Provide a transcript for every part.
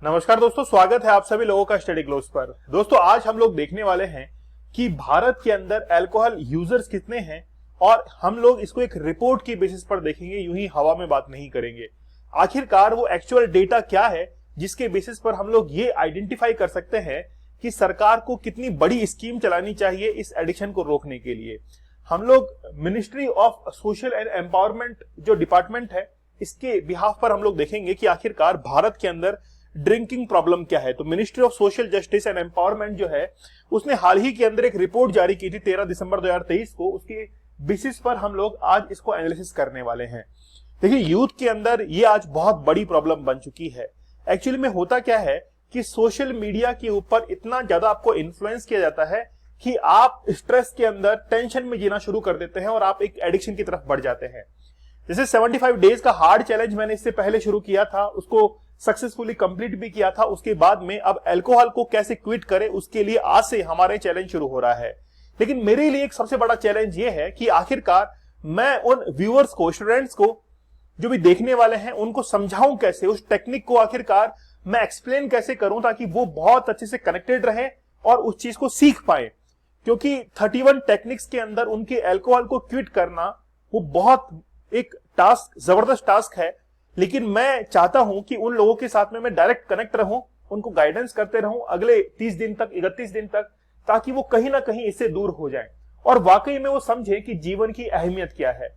नमस्कार दोस्तों, स्वागत है आप सभी लोगों का स्टडी ग्लोस पर। दोस्तों आज हम लोग देखने वाले हैं कि भारत के अंदर अल्कोहल यूजर्स कितने हैं और हम लोग इसको एक रिपोर्ट की बेसिस पर देखेंगे, यूं ही हवा में बात नहीं करेंगे। आखिरकार वो एक्चुअल डेटा क्या है जिसके बेसिस पर हम लोग ये आइडेंटिफाई कर सकते हैं कि सरकार को कितनी बड़ी स्कीम चलानी चाहिए इस एडिक्शन को रोकने के लिए। हम लोग ministry of social and empowerment जो डिपार्टमेंट है इसके बिहाफ पर हम लोग देखेंगे कि आखिरकार भारत के अंदर ड्रिंकिंग प्रॉब्लम क्या है। तो ministry of social justice and empowerment जो है उसने हाल ही के अंदर एक रिपोर्ट जारी की थी 13 दिसंबर 2023 को। उसके बेसिस पर हम लोग आज इसको एनालिसिस करने वाले हैं। देखिए, यूथ के अंदर ये आज बहुत बड़ी प्रॉब्लम बन चुकी है। एक्चुअली में होता क्या है कि सोशल मीडिया के ऊपर इतना ज्यादा आपको इन्फ्लुएंस किया जाता है कि आप स्ट्रेस के अंदर टेंशन में जीना शुरू कर देते हैं और आप एक एडिक्शन की तरफ बढ़ जाते हैं। जैसे 75 डेज का हार्ड चैलेंज मैंने इससे पहले शुरू किया था, उसको सक्सेसफुली कंप्लीट भी किया था। उसके बाद में अब अल्कोहल को कैसे क्विट करें उसके लिए आज से हमारे चैलेंज शुरू हो रहा है। लेकिन मेरे लिए एक सबसे बड़ा चैलेंज ये है कि आखिरकार मैं उन व्यूअर्स को, स्टूडेंट्स को जो भी देखने वाले हैं उनको समझाऊं कैसे, उस टेक्निक को आखिरकार मैं एक्सप्लेन कैसे करूं ताकि वो बहुत अच्छे से कनेक्टेड रहें और उस चीज को सीख पाए। क्योंकि 31 टेक्निक्स के अंदर उनके अल्कोहल को क्विट करना वो बहुत एक टास्क, जबरदस्त टास्क है। लेकिन मैं चाहता हूं कि उन लोगों के साथ में मैं डायरेक्ट कनेक्ट रहूं, उनको गाइडेंस करते रहूं अगले 30 दिन तक, 31 दिन तक, ताकि वो कहीं ना कहीं इससे दूर हो जाएं और वाकई में वो समझे कि जीवन की अहमियत क्या है।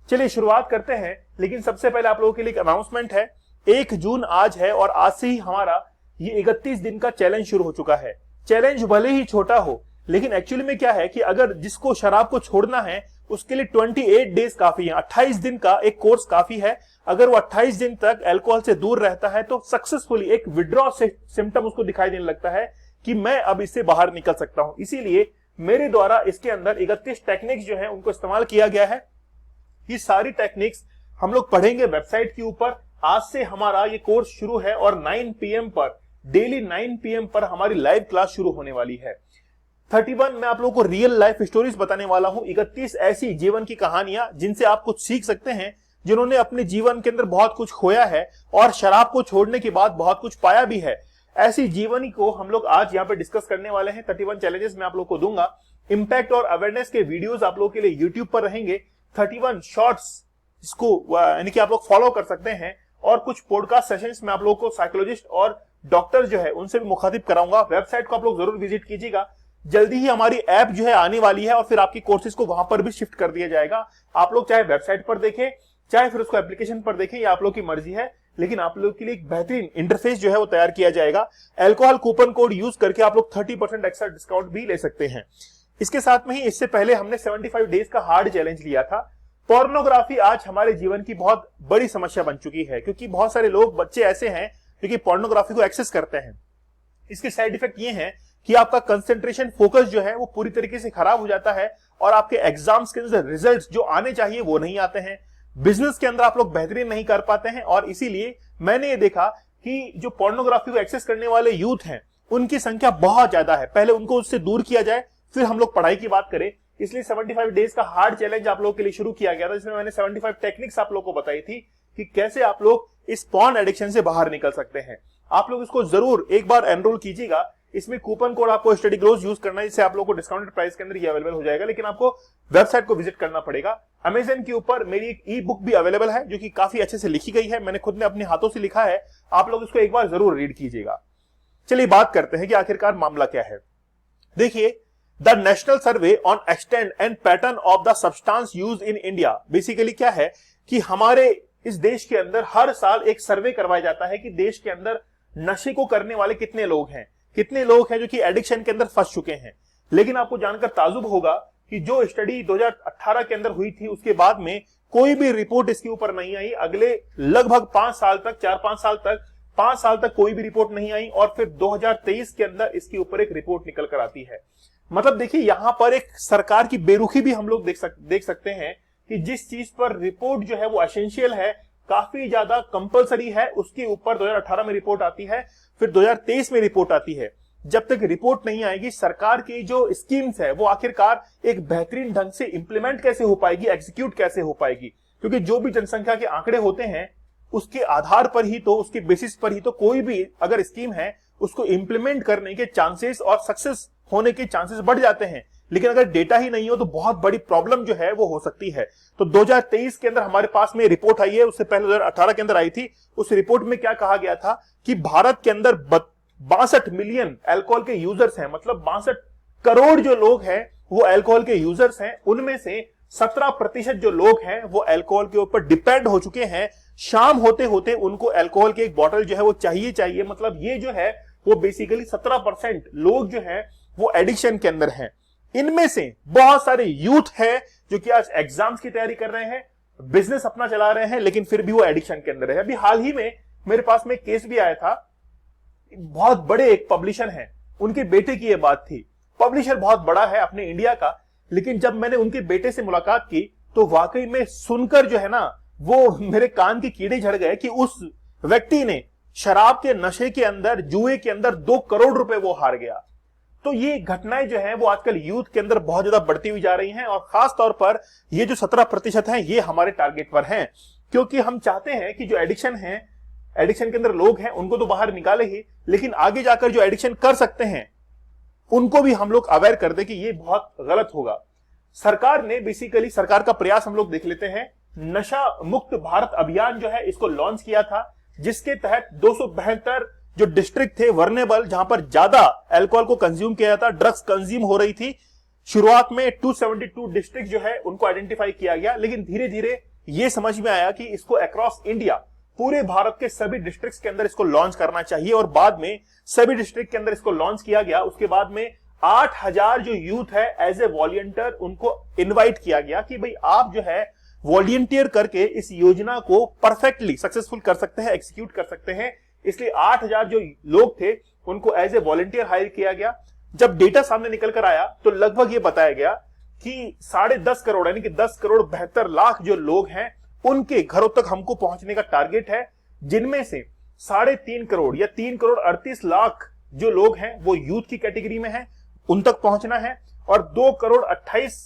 चलिए शुरुआत करते हैं। लेकिन सबसे पहले आप लोगों के लिए एक अनाउंसमेंट है। 1 जून आज है और आज से ही हमारा ये 31 दिन का चैलेंज शुरू हो चुका है। चैलेंज भले ही छोटा हो लेकिन एक्चुअली में क्या है कि अगर जिसको शराब को छोड़ना है उसके लिए 28 डेज काफी है, 28 दिन का एक कोर्स काफी है। अगर वो 28 दिन तक अल्कोहल से दूर रहता है तो सक्सेसफुली एक विड्रॉ सिम्टम उसको दिखाई देने लगता है कि मैं अब इससे बाहर निकल सकता हूं। इसीलिए मेरे द्वारा इसके अंदर 31 टेक्निक्स जो है उनको इस्तेमाल किया गया है। ये सारी टेक्निक्स हम लोग पढ़ेंगे वेबसाइट के ऊपर। आज से हमारा ये कोर्स शुरू है और 9 PM पर, डेली 9 PM पर हमारी लाइव क्लास शुरू होने वाली है। 31 में आप लोगों को रियल लाइफ स्टोरीज बताने वाला हूं, 31 ऐसी जीवन की कहानियां जिनसे आप कुछ सीख सकते हैं, जिन्होंने अपने जीवन के अंदर बहुत कुछ खोया है और शराब को छोड़ने के बाद बहुत कुछ पाया भी है। ऐसी जीवनी को हम लोग आज यहाँ पे डिस्कस करने वाले हैं। 31 चैलेंजेस मैं आप लोग को दूंगा। इंपैक्ट और अवेयरनेस के वीडियोस आप लोगों के लिए यूट्यूब पर रहेंगे। 31 शॉर्ट्स इसको यानी कि आप लोग फॉलो कर सकते हैं और कुछ पॉडकास्ट सेशंस में आप लोगों को साइकोलॉजिस्ट और डॉक्टर जो है उनसे भी मुखातिब कराऊंगा। वेबसाइट को आप लोग जरूर विजिट कीजिएगा। जल्दी ही हमारी ऐप जो है आने वाली है और फिर आपकी कोर्सेज को वहां पर भी शिफ्ट कर दिया जाएगा। आप लोग चाहे वेबसाइट पर देखें चाहे फिर उसको एप्लीकेशन पर देखें, ये आप लोग की मर्जी है। लेकिन आप लोग के लिए एक बेहतरीन इंटरफेस जो है वो तैयार किया जाएगा। अल्कोहल कूपन कोड यूज करके आप लोग 30% एक्स्ट्रा डिस्काउंट भी ले सकते हैं। इसके साथ में ही इससे पहले हमने 75 डेज का हार्ड चैलेंज लिया था। पोर्नोग्राफी आज हमारे जीवन की बहुत बड़ी समस्या बन चुकी है क्योंकि बहुत सारे लोग, बच्चे ऐसे हैं जो कि पोर्नोग्राफी को एक्सेस करते हैं। इसके साइड इफेक्ट ये हैं कि आपका कंसंट्रेशन, फोकस जो है वो पूरी तरीके से खराब हो जाता है और आपके एग्जाम्स के अंदर रिजल्ट्स जो आने चाहिए वो नहीं आते हैं। बिजनेस के अंदर आप लोग बेहतरीन नहीं कर पाते हैं और इसीलिए मैंने ये देखा कि जो पोर्नोग्राफी को एक्सेस करने वाले यूथ हैं उनकी संख्या बहुत ज्यादा है। पहले उनको उससे दूर किया जाए, फिर हम लोग पढ़ाई की बात करें। इसलिए 75 डेज का हार्ड चैलेंज आप लोगों के लिए शुरू किया गया था, जिसमें मैंने 75 टेक्निक्स आप लोगों को बताई थी कि कैसे आप लोग इस पॉर्न एडिक्शन से बाहर निकल सकते हैं। आप लोग इसको जरूर एक बार एनरोल कीजिएगा। इसमें कूपन कोड आपको स्टडी ग्लोस यूज करना है, जिससे आप लोगों को डिस्काउंटेड प्राइस के अंदर ये अवेलेबल हो जाएगा। लेकिन आपको वेबसाइट को विजिट करना पड़ेगा। अमेजन के ऊपर मेरी एक ई बुक भी अवेलेबल है जो कि काफी अच्छे से लिखी गई है। मैंने खुद ने अपने हाथों से लिखा है। आप लोग इसको एक बार जरूर रीड कीजिएगा। चलिए बात करते हैं कि आखिरकार मामला क्या है। देखिए, the national survey on extent and pattern of the substance use in India, basically क्या है कि हमारे इस देश के अंदर हर साल एक सर्वे करवाया जाता है कि देश के अंदर नशे को करने वाले कितने लोग हैं, कितने लोग हैं जो कि एडिक्शन के अंदर फंस चुके हैं। लेकिन आपको जानकर ताजुब होगा कि जो स्टडी 2018 के अंदर हुई थी उसके बाद में कोई भी रिपोर्ट इसके ऊपर नहीं आई। अगले लगभग 5 साल तक, 4-5 साल तक, 5 साल तक कोई भी रिपोर्ट नहीं आई और फिर 2023 के अंदर इसके ऊपर एक रिपोर्ट निकल कर आती है। मतलब देखिए, यहां पर एक सरकार की बेरुखी भी हम लोग देख सकते हैं कि जिस चीज पर रिपोर्ट जो है वो एसेंशियल है, काफी ज्यादा कंपलसरी है, उसके ऊपर 2018 में रिपोर्ट आती है, फिर 2023 में रिपोर्ट आती है। जब तक रिपोर्ट नहीं आएगी, सरकार की जो स्कीम्स है वो आखिरकार एक बेहतरीन ढंग से इंप्लीमेंट कैसे हो पाएगी, एग्जीक्यूट कैसे हो पाएगी। क्योंकि जो भी जनसंख्या के आंकड़े होते हैं उसके आधार पर ही तो, उसके बेसिस पर ही तो कोई भी अगर स्कीम है उसको इंप्लीमेंट करने के चांसेस और सक्सेस होने के चांसेस बढ़ जाते हैं। लेकिन अगर डेटा ही नहीं हो तो बहुत बड़ी प्रॉब्लम जो है वो हो सकती है। तो 2023 के अंदर हमारे पास में रिपोर्ट आई है, उससे पहले 2018 के अंदर आई थी। उस रिपोर्ट में क्या कहा गया था कि भारत के अंदर 62 मिलियन अल्कोहल के यूजर्स हैं, मतलब 62 करोड़ जो लोग हैं वो अल्कोहल के यूजर्स हैं। उनमें से 17% जो लोग हैं वो अल्कोहल के ऊपर डिपेंड हो चुके हैं। शाम होते होते उनको अल्कोहल की एक बोतल जो है वो चाहिए। मतलब ये जो है वो बेसिकली 17% लोग जो है वो एडिक्शन के अंदर हैं। इनमें से बहुत सारे यूथ है जो कि आज एग्जाम्स की तैयारी कर रहे हैं, बिजनेस अपना चला रहे हैं, लेकिन फिर भी वो एडिक्शन के अंदर है। अभी हाल ही में मेरे पास में केस भी आया था, बहुत बड़े एक पब्लिशर हैं, उनके बेटे की ये बात थी। पब्लिशर बहुत बड़ा है अपने इंडिया का, लेकिन जब मैंने उनके बेटे से मुलाकात की तो वाकई में सुनकर जो है ना वो मेरे कान के कीड़े झड़ गए कि उस व्यक्ति ने शराब के नशे के अंदर, जुए के अंदर 2 करोड़ रुपए वो हार गया। तो ये घटनाएं जो है वो आजकल यूथ के अंदर बहुत ज्यादा बढ़ती हुई जा रही हैं, और खास तौर पर ये जो 17% है ये हमारे टारगेट पर हैं, क्योंकि हम चाहते हैं कि जो एडिक्शन है, एडिक्शन के अंदर लोग हैं उनको तो बाहर निकाले ही, लेकिन आगे जाकर जो एडिक्शन कर सकते हैं उनको भी हम लोग अवेयर कर दें कि ये बहुत गलत होगा। सरकार ने बेसिकली, सरकार का प्रयास हम लोग देख लेते हैं, नशा मुक्त भारत अभियान जो है इसको लॉन्च किया था, जिसके तहत 272 जो डिस्ट्रिक्ट थे वर्नेबल, जहां पर ज्यादा अल्कोहल को कंज्यूम किया जाता, ड्रग्स कंज्यूम हो रही थी, शुरुआत में 272 डिस्ट्रिक्ट जो है उनको आइडेंटिफाई किया गया। लेकिन धीरे धीरे ये समझ में आया कि इसको अक्रॉस इंडिया, पूरे भारत के सभी डिस्ट्रिक्ट्स के अंदर इसको लॉन्च करना चाहिए, और बाद में सभी डिस्ट्रिक्ट के अंदर इसको लॉन्च किया गया। उसके बाद में 8000 जो यूथ है एज ए वॉलंटियर उनको इनवाइट किया गया कि भाई आप जो है वॉलंटियर करके इस योजना को परफेक्टली सक्सेसफुल कर सकते हैं, एग्जीक्यूट कर सकते हैं। इसलिए 8000 जो लोग थे उनको एज ए वॉलंटियर हायर किया गया। जब डेटा सामने निकल कर आया तो लगभग ये बताया गया कि 10.5 करोड़ यानी कि 10 करोड़ 72 लाख जो लोग हैं उनके घरों तक हमको पहुंचने का टारगेट है, जिनमें से 3.5 करोड़ या 3 करोड़ 38 लाख जो लोग हैं वो यूथ की कैटेगरी में हैं, उन तक पहुंचना है, और 2 करोड़ 28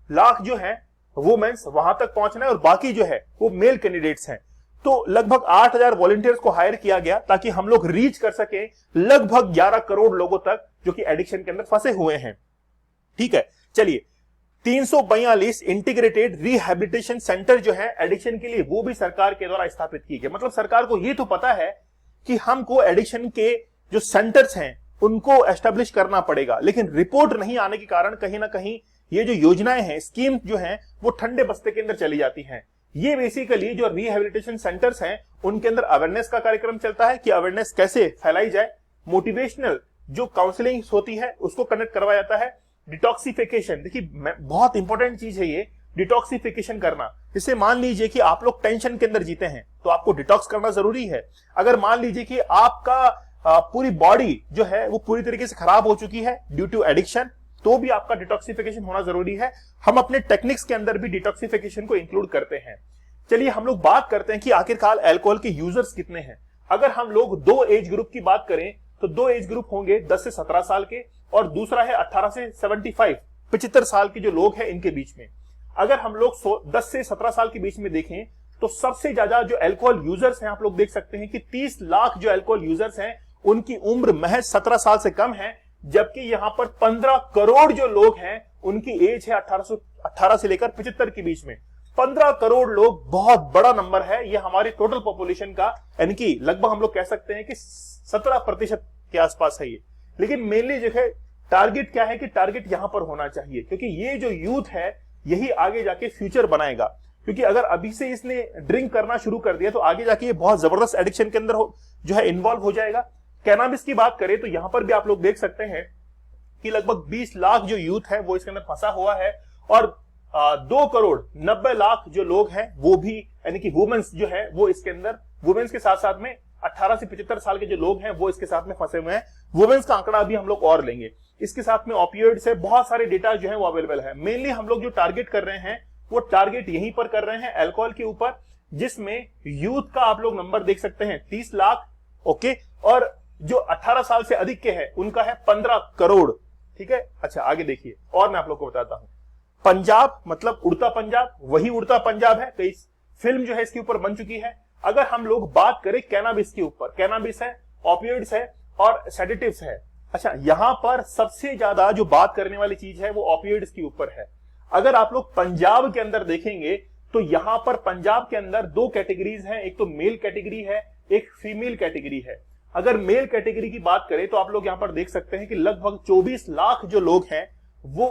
लाख जो है वुमेन्स, वहां तक पहुंचना है, और बाकी जो है वो मेल कैंडिडेट्स हैं। तो लगभग 8000 वॉलंटियर्स को हायर किया गया ताकि हम लोग रीच कर सके लगभग 11 करोड़ लोगों तक जो कि एडिक्शन के अंदर फंसे हुए हैं। ठीक है, चलिए 342 इंटीग्रेटेड रिहैबिलिटेशन सेंटर जो है एडिक्शन के लिए वो भी सरकार के द्वारा स्थापित किए गए। मतलब सरकार को ये तो पता है कि हमको एडिक्शन के जो सेंटर्स हैं उनको एस्टेब्लिश करना पड़ेगा, लेकिन रिपोर्ट नहीं आने के कारण कहीं ना कहीं ये जो योजनाएं हैं, स्कीम जो हैं वो ठंडे बस्ते के अंदर चली जाती हैं। ये बेसिकली जो रिहैबिलिटेशन सेंटर्स हैं उनके अंदर अवेयरनेस का कार्यक्रम चलता है कि अवेयरनेस कैसे फैलाई जाए, मोटिवेशनल जो काउंसलिंग होती है उसको कनेक्ट करवाया जाता है, डिटॉक्सिफिकेशन, देखिए बहुत इंपॉर्टेंट चीज है ये डिटॉक्सिफिकेशन करना। जैसे मान लीजिए कि आप लोग टेंशन के अंदर जीते हैं तो आपको डिटॉक्स करना जरूरी है। अगर मान लीजिए कि आपका पूरी बॉडी जो है वो पूरी तरीके से खराब हो चुकी है ड्यू टू एडिक्शन, तो भी आपका डिटॉक्सिफिकेशन होना जरूरी है। हम अपने टेक्निक्स के अंदर भी डिटॉक्सिफिकेशन को इंक्लूड करते हैं। चलिए हम लोग बात करते हैं कि आखिरकार अल्कोहल के यूजर्स कितने हैं। अगर हम लोग 2 एज ग्रुप की बात करें तो 2 एज ग्रुप होंगे 10 से 17 साल के, और दूसरा है 18 से 75 साल के जो लोग हैं इनके बीच में। अगर हम लोग 10 से 17 साल के बीच में देखें तो सबसे ज्यादा जो अल्कोहल यूजर्स हैं आप लोग देख सकते हैं कि 30 लाख जो अल्कोहल यूजर्स हैं उनकी उम्र महज 17 साल से कम है, जबकि यहां पर 15 करोड़ जो लोग हैं उनकी एज है 18 से लेकर 75 के बीच में। 15 करोड़ लोग बहुत बड़ा नंबर है, यह हमारी टोटल पॉपुलेशन का यानी कि लगभग हम लोग कह सकते हैं कि 17% के आसपास है ये। लेकिन मेनली जो है टारगेट क्या है कि टारगेट यहां पर होना चाहिए, क्योंकि ये जो यूथ है यही आगे जाके फ्यूचर बनाएगा। क्योंकि अगर अभी से इसने ड्रिंक करना शुरू कर दिया तो आगे जाके ये बहुत जबरदस्त एडिक्शन के अंदर जो है इन्वॉल्व हो जाएगा। कैनाबिस की बात करें तो यहां पर भी आप लोग देख सकते हैं कि लगभग 20 लाख जो यूथ है वो इसके अंदर फंसा हुआ है, और 2 करोड़ 90 लाख जो लोग हैं वो भी यानी कि वुमेन्स जो है वो इसके अंदर, वुमेन्स के साथ साथ में 18 से 75 साल के जो लोग हैं वो इसके साथ में फंसे हुए हैं। वुमेन्स का आंकड़ा भी हम लोग और लेंगे। इसके साथ में ऑपियोइड्स है, बहुत सारे डेटा जो है वो अवेलेबल है। मेनली हम लोग जो टारगेट कर रहे हैं वो टारगेट यहीं पर कर रहे हैं अल्कोहल के ऊपर, जिसमें यूथ का आप लोग नंबर देख सकते हैं 30 लाख, ओके, और जो 18 साल से अधिक के हैं उनका है 15 करोड़। ठीक है, अच्छा आगे देखिए और मैं आप लोग को बताता हूं। पंजाब मतलब उड़ता पंजाब, वही उड़ता पंजाब है, कई फिल्म जो है इसके ऊपर बन चुकी है। अगर हम लोग बात करें कैनाबिस के ऊपर, कैनाबिस है, ओपियोइड्स है और सेडेटिव्स है। अच्छा, यहां पर सबसे ज्यादा जो बात करने वाली चीज है वो ओपियोइड्स के ऊपर है। अगर आप लोग पंजाब के अंदर देखेंगे तो यहां पर पंजाब के अंदर दो कैटेगरीज हैं, एक तो मेल कैटेगरी है, एक फीमेल कैटेगरी है। अगर मेल कैटेगरी की बात करें तो आप लोग यहां पर देख सकते हैं कि लगभग 24 लाख जो लोग हैं वो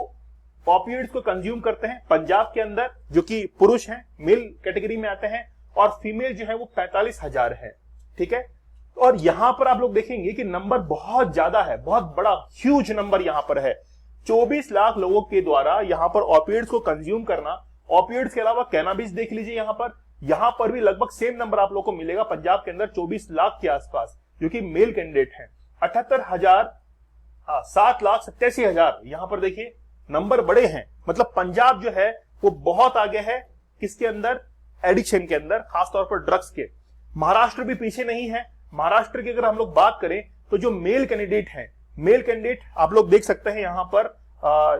ओपियोइड्स को कंज्यूम करते हैं पंजाब के अंदर, जो कि पुरुष हैं, मेल कैटेगरी में आते हैं, और फीमेल जो है वो 45,000 है। ठीक है, और यहां पर आप लोग देखेंगे कि नंबर बहुत ज्यादा है, बहुत बड़ा ह्यूज नंबर यहां पर है। 24 लाख लोगों के द्वारा यहां पर ओपियोइड्स को कंज्यूम करना। ओपियोइड्स के अलावा कैनाबिस देख लीजिए, यहां पर भी लगभग सेम नंबर आप लोगों को मिलेगा पंजाब के अंदर, 24 लाख के आसपास, जो कि मेल कैंडिडेट हैं। 78,000, 7,87,000, यहां पर देखिए नंबर बड़े हैं। मतलब पंजाब जो है वो बहुत आगे है किसके अंदर, एडिक्शन के अंदर, खासतौर पर ड्रग्स के। महाराष्ट्र भी पीछे नहीं है। महाराष्ट्र की अगर हम लोग बात करें तो जो मेल कैंडिडेट हैं, मेल कैंडिडेट आप लोग देख सकते हैं यहां पर,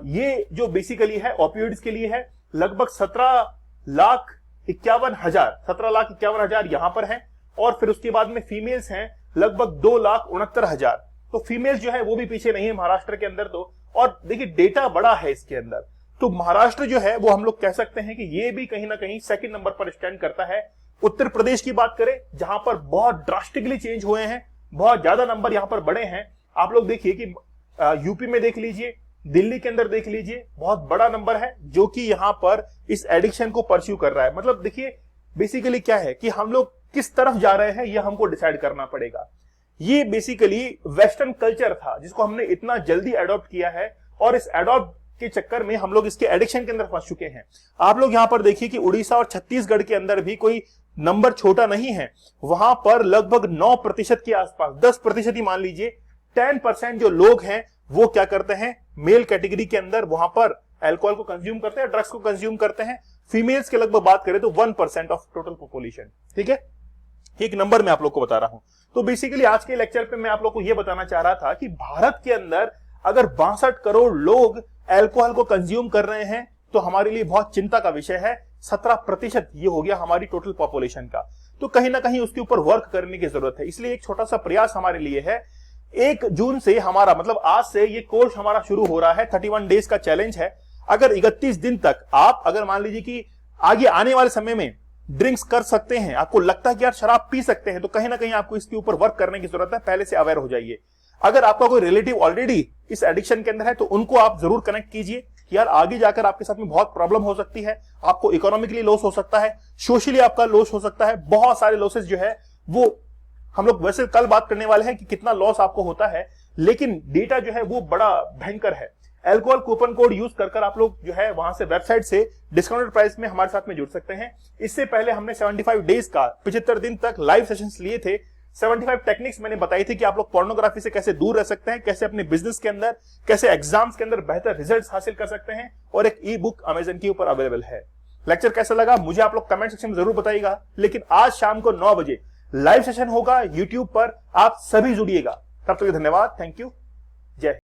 ये जो बेसिकली है ओपियोइड्स के लिए है, लगभग 17,51,000 यहां पर है। और फिर उसके बाद में फीमेल्स हैं लगभग 2,69,000। तो फीमेल्स जो है वो भी पीछे नहीं है महाराष्ट्र के अंदर। तो और देखिए डेटा बड़ा है इसके अंदर, तो महाराष्ट्र जो है वो हम लोग कह सकते हैं कि ये भी कहीं ना कहीं सेकंड नंबर पर स्टैंड करता है। उत्तर प्रदेश की बात करें जहां पर बहुत ड्रास्टिकली चेंज हुए हैं, बहुत ज्यादा नंबर यहां पर बड़े हैं। आप लोग देखिए कि यूपी में देख लीजिए, दिल्ली के अंदर देख लीजिए, बहुत बड़ा नंबर है जो कि यहां पर इस एडिक्शन को परस्यू कर रहा है। मतलब देखिए बेसिकली क्या है कि हम लोग किस तरफ जा रहे हैं ये हमको डिसाइड करना पड़ेगा। ये बेसिकली वेस्टर्न कल्चर था जिसको हमने इतना जल्दी अडॉप्ट किया है, और इस अडॉप्ट के चक्कर में हम लोग इसके एडिक्शन के अंदर फंस चुके हैं। आप लोग यहां पर देखिए कि उड़ीसा और छत्तीसगढ़ के अंदर भी कोई नंबर छोटा नहीं है। वहां पर लगभग 9% के आसपास, 10% ही मान लीजिए, 10% जो लोग हैं वो क्या करते हैं, मेल कैटेगरी के अंदर वहां पर अल्कोहल को कंज्यूम करते हैं, ड्रग्स को कंज्यूम करते हैं। फीमेल्स के लगभग बात करें तो 1% ऑफ टोटल पॉपुलेशन। ठीक है, एक नंबर मैं आप लोग को बता रहा हूं। तो बेसिकली आज के लेक्चर पे मैं आप लोग को यह बताना चाह रहा था कि भारत के अंदर अगर 62 करोड़ लोग अल्कोहल को कंज्यूम कर रहे हैं तो हमारे लिए बहुत चिंता का विषय है। 17% ये हो गया हमारी टोटल पॉपुलेशन का। तो कहीं ना कहीं उसके ऊपर वर्क करने की जरूरत है। इसलिए एक छोटा सा प्रयास हमारे लिए है। 1 जून से हमारा, मतलब आज से ये कोर्स हमारा शुरू हो रहा है। 31 डेज का चैलेंज है। अगर 31 दिन तक आप, अगर मान लीजिए कि आगे आने वाले समय में ड्रिंक्स कर सकते हैं, आपको लगता है कि यार शराब पी सकते हैं, तो कहीं ना कहीं आपको इसके ऊपर वर्क करने की जरूरत है। पहले से अवेयर हो जाइए। अगर आपका कोई रिलेटिव ऑलरेडी इस एडिक्शन के अंदर है तो उनको आप जरूर कनेक्ट कीजिए कि यार आगे जाकर आपके साथ में बहुत प्रॉब्लम हो सकती है। आपको इकोनॉमिकली लॉस हो सकता है, सोशली आपका लॉस हो सकता है, बहुत सारे लॉसेस जो है वो हम लोग वैसे कल बात करने वाले हैं कि कितना लॉस आपको होता है, लेकिन डेटा जो है वो बड़ा भयंकर है। अल्कोहल कूपन कोड यूज कर आप लोग जो है वहां से वेबसाइट से डिस्काउंटेड प्राइस में हमारे साथ में जुड़ सकते हैं। इससे पहले हमने 75 डेज का 75 दिन तक लाइव सेशंस लिए थे। 75 टेक्निक्स मैंने बताई थी कि आप लोग पोर्नोग्राफी से कैसे दूर रह सकते हैं, कैसे अपने बिजनेस के अंदर, कैसे एग्जाम्स के अंदर बेहतर रिजल्ट्स हासिल कर सकते हैं, और एक ई बुक अमेजन के ऊपर अवेलेबल है। लेक्चर कैसा लगा मुझे आप लोग कमेंट सेक्शन में जरूर बताइएगा। लेकिन आज शाम को 9 बजे लाइव सेशन होगा यूट्यूब पर, आप सभी जुड़िएगा। तब तक धन्यवाद, थैंक यू, जय।